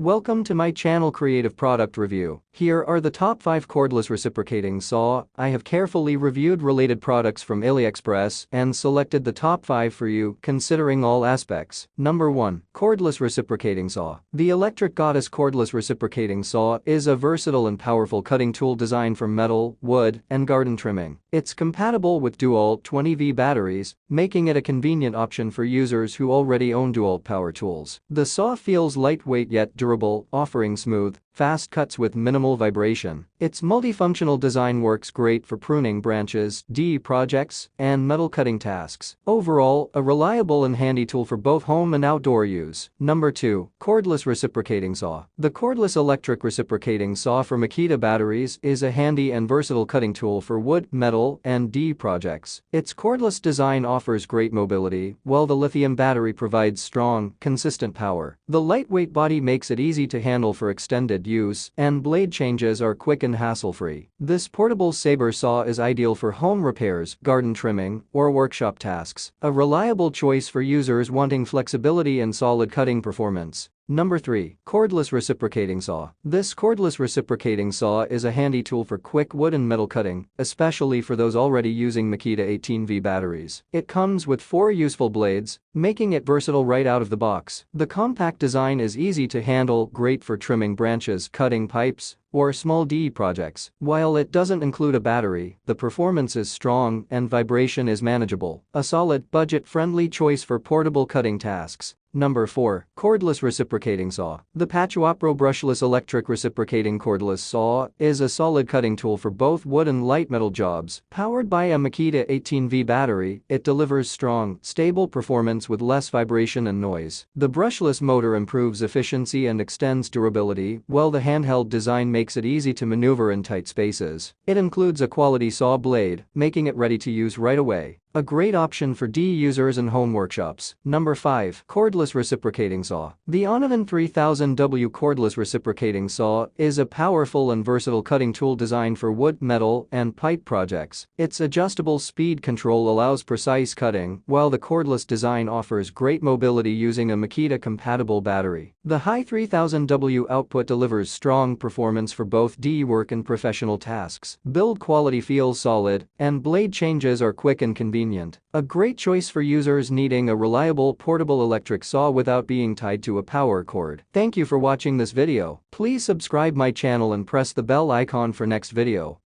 Welcome to my channel Creative Product Review. Here are the top 5 cordless reciprocating saw. I have carefully reviewed related products from AliExpress and selected the top 5 for you, considering all aspects. Number 1. Cordless Reciprocating Saw. The Electric Goddess Cordless Reciprocating Saw is a versatile and powerful cutting tool designed for metal, wood, and garden trimming. It's compatible with dual 20V batteries, making it a convenient option for users who already own dual power tools. The saw feels lightweight yet durable, offering smooth, fast cuts with minimal vibration. Its multifunctional design works great for pruning branches, projects, and metal cutting tasks. Overall, a reliable and handy tool for both home and outdoor use. Number 2. Cordless Reciprocating Saw. The cordless electric reciprocating saw from Makita batteries is a handy and versatile cutting tool for wood, metal, and projects. Its cordless design offers great mobility, while the lithium battery provides strong, consistent power. The lightweight body makes it easy to handle for extended use, and blade changes are quick and hassle-free. This portable saber saw is ideal for home repairs, garden trimming, or workshop tasks. A reliable choice for users wanting flexibility and solid cutting performance. Number 3. Cordless Reciprocating Saw. This cordless reciprocating saw is a handy tool for quick wood and metal cutting, especially for those already using Makita 18V batteries. It comes with 4 useful blades, making it versatile right out of the box. The compact design is easy to handle, great for trimming branches, cutting pipes, or small projects. While it doesn't include a battery, the performance is strong and vibration is manageable. A solid, budget-friendly choice for portable cutting tasks. Number 4. Cordless Reciprocating Saw. The Patchuapro Brushless Electric Reciprocating Cordless Saw is a solid cutting tool for both wood and light metal jobs. Powered by a Makita 18V battery, it delivers strong, stable performance with less vibration and noise. The brushless motor improves efficiency and extends durability, while the handheld design makes it easy to maneuver in tight spaces. It includes a quality saw blade, making it ready to use right away. A great option for users and home workshops. Number 5. Cordless Reciprocating Saw. The Onovan 3000W Cordless Reciprocating Saw is a powerful and versatile cutting tool designed for wood, metal, and pipe projects. Its adjustable speed control allows precise cutting, while the cordless design offers great mobility using a Makita-compatible battery. The high 3000W output delivers strong performance for both work and professional tasks. Build quality feels solid, and blade changes are quick and convenient. A great choice for users needing a reliable portable electric saw without being tied to a power cord. Thank you for watching this video. Please subscribe my channel and press the bell icon for next video.